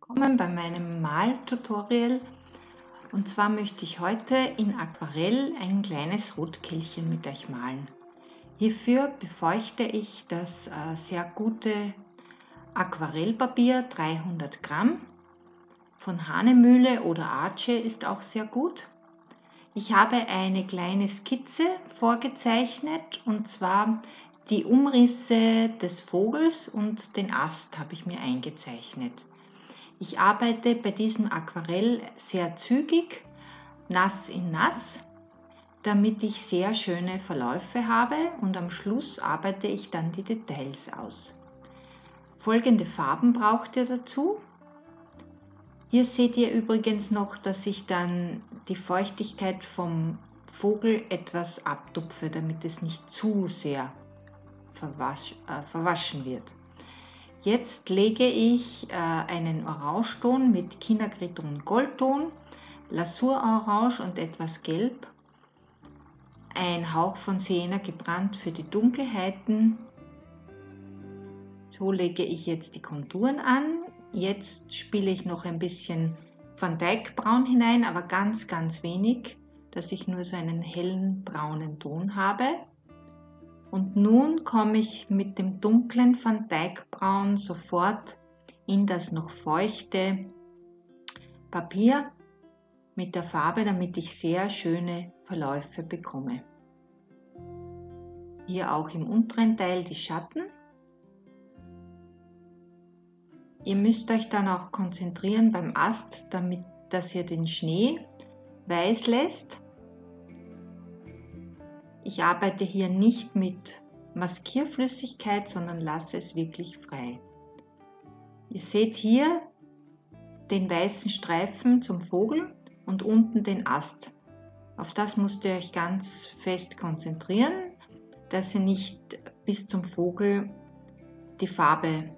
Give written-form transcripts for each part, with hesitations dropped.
Willkommen bei meinem Maltutorial. Und zwar möchte ich heute in Aquarell ein kleines Rotkehlchen mit euch malen. Hierfür befeuchte ich das sehr gute Aquarellpapier 300 Gramm von Hanemühle oder Arce ist auch sehr gut. Ich habe eine kleine Skizze vorgezeichnet und zwar die Umrisse des Vogels und den Ast habe ich mir eingezeichnet. Ich arbeite bei diesem Aquarell sehr zügig, nass in nass, damit ich sehr schöne Verläufe habe und am Schluss arbeite ich dann die Details aus. Folgende Farben braucht ihr dazu. Hier seht ihr übrigens noch, dass ich dann die Feuchtigkeit vom Vogel etwas abtupfe, damit es nicht zu sehr verwaschen wird. Jetzt lege ich einen Orangeton mit Quinacridone Goldton, Lasur-Orange und etwas Gelb, ein Hauch von Sienna gebrannt für die Dunkelheiten. So lege ich jetzt die Konturen an. Jetzt spiele ich noch ein bisschen Van Dyck Braun hinein, aber ganz wenig, dass ich nur so einen hellen braunen Ton habe. Und nun komme ich mit dem dunklen Van Dyck Braun sofort in das noch feuchte Papier mit der Farbe, damit ich sehr schöne Verläufe bekomme. Hier auch im unteren Teil die Schatten. Ihr müsst euch dann auch konzentrieren beim Ast, dass ihr den Schnee weiß lässt. Ich arbeite hier nicht mit Maskierflüssigkeit, sondern lasse es wirklich frei. Ihr seht hier den weißen Streifen zum Vogel und unten den Ast. Auf das müsst ihr euch ganz fest konzentrieren, dass ihr nicht bis zum Vogel die Farbe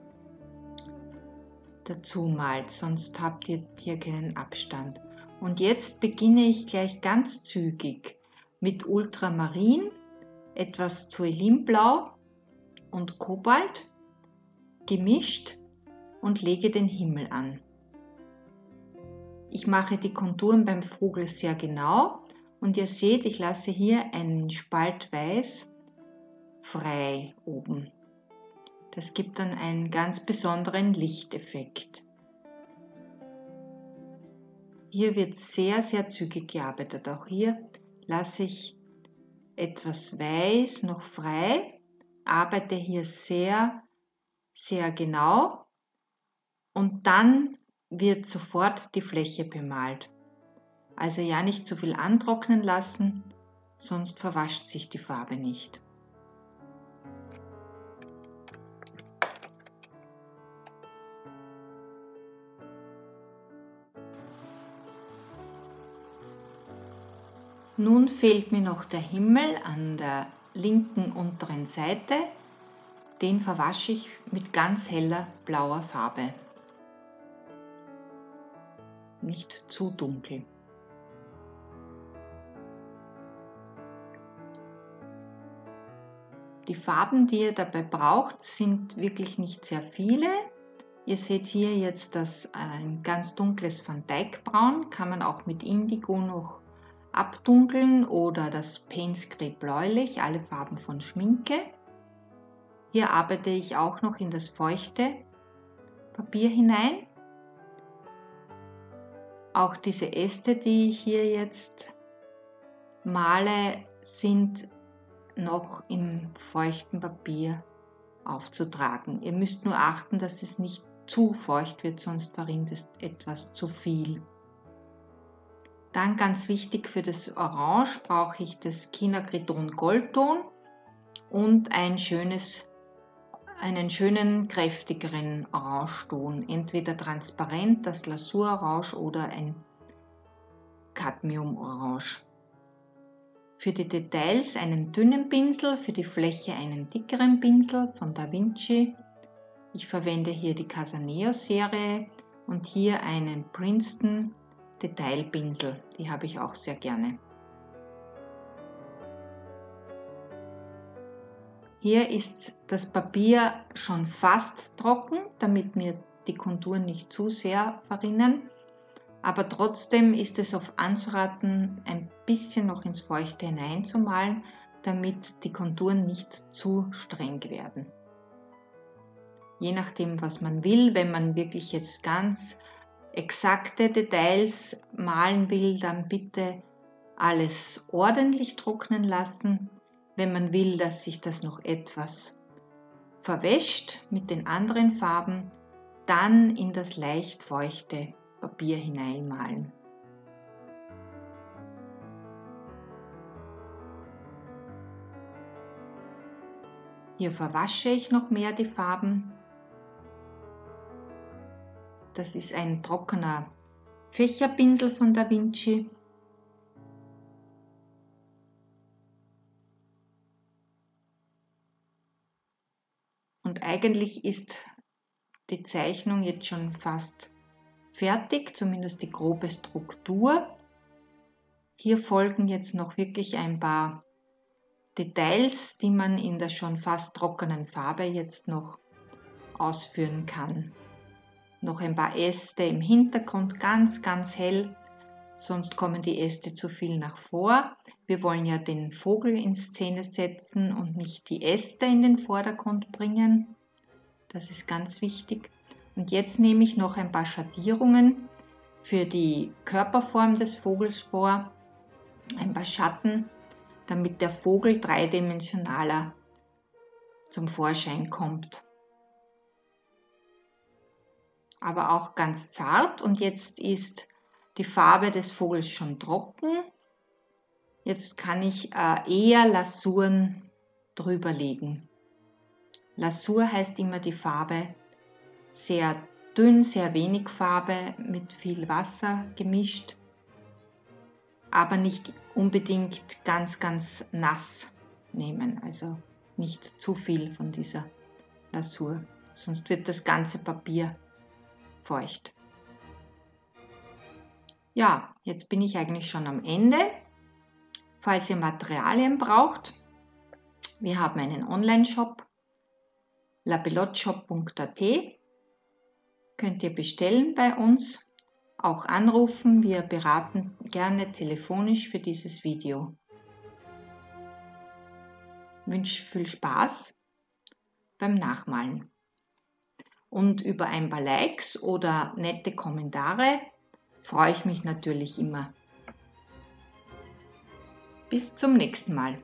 dazu malt, sonst habt ihr hier keinen Abstand. Und jetzt beginne ich gleich ganz zügig mit Ultramarin, etwas Zuelinblau und Kobalt gemischt und lege den Himmel an. Ich mache die Konturen beim Vogel sehr genau und ihr seht, ich lasse hier einen Spalt weiß frei oben. Das gibt dann einen ganz besonderen Lichteffekt. Hier wird sehr zügig gearbeitet. Auch hier lasse ich etwas weiß noch frei, arbeite hier sehr genau und dann wird sofort die Fläche bemalt. Also ja nicht zu viel antrocknen lassen, sonst verwascht sich die Farbe nicht. Nun fehlt mir noch der Himmel an der linken unteren Seite. Den verwasche ich mit ganz heller blauer Farbe. Nicht zu dunkel. Die Farben, die ihr dabei braucht, sind wirklich nicht sehr viele. Ihr seht hier jetzt das ein ganz dunkles Van Dyck Braun, kann man auch mit Indigo noch abdunkeln oder das Painscray bläulich, alle Farben von Schminke. Hier arbeite ich auch noch in das feuchte Papier hinein. Auch diese Äste, die ich hier jetzt male, sind noch im feuchten Papier aufzutragen. Ihr müsst nur achten, dass es nicht zu feucht wird, sonst verrinnt es etwas zu viel. Dann ganz wichtig für das Orange brauche ich das Quinacridone Goldton und einen schönen kräftigeren Orangeton, entweder transparent, das Lasur Orange oder ein Cadmium Orange. Für die Details einen dünnen Pinsel, für die Fläche einen dickeren Pinsel von Da Vinci. Ich verwende hier die Casaneo Serie und hier einen Princeton Detailpinsel, die habe ich auch sehr gerne. Hier ist das Papier schon fast trocken, damit mir die Konturen nicht zu sehr verrinnen. Aber trotzdem ist es oft anzuraten, ein bisschen noch ins Feuchte hineinzumalen, damit die Konturen nicht zu streng werden. Je nachdem, was man will, wenn man wirklich jetzt ganz exakte Details malen will, dann bitte alles ordentlich trocknen lassen. Wenn man will, dass sich das noch etwas verwäscht mit den anderen Farben, dann in das leicht feuchte Papier hineinmalen. Hier verwasche ich noch mehr die Farben. Das ist ein trockener Fächerpinsel von Da Vinci. Und eigentlich ist die Zeichnung jetzt schon fast fertig, zumindest die grobe Struktur. Hier folgen jetzt noch wirklich ein paar Details, die man in der schon fast trockenen Farbe jetzt noch ausführen kann. Noch ein paar Äste im Hintergrund, ganz, ganz hell, sonst kommen die Äste zu viel nach vor. Wir wollen ja den Vogel in Szene setzen und nicht die Äste in den Vordergrund bringen. Das ist ganz wichtig. Und jetzt nehme ich noch ein paar Schattierungen für die Körperform des Vogels vor, ein paar Schatten, damit der Vogel dreidimensionaler zum Vorschein kommt. Aber auch ganz zart, und jetzt ist die Farbe des Vogels schon trocken. Jetzt kann ich eher Lasuren drüber legen. Lasur heißt immer die Farbe sehr dünn, sehr wenig Farbe mit viel Wasser gemischt, aber nicht unbedingt ganz, ganz nass nehmen, also nicht zu viel von dieser Lasur, sonst wird das ganze Papier feucht. Ja, jetzt bin ich eigentlich schon am Ende. Falls ihr Materialien braucht, wir haben einen Online-Shop, lapelotshop.at, könnt ihr bestellen bei uns, auch anrufen, wir beraten gerne telefonisch für dieses Video. Ich wünsche viel Spaß beim Nachmalen. Und über ein paar Likes oder nette Kommentare freue ich mich natürlich immer. Bis zum nächsten Mal.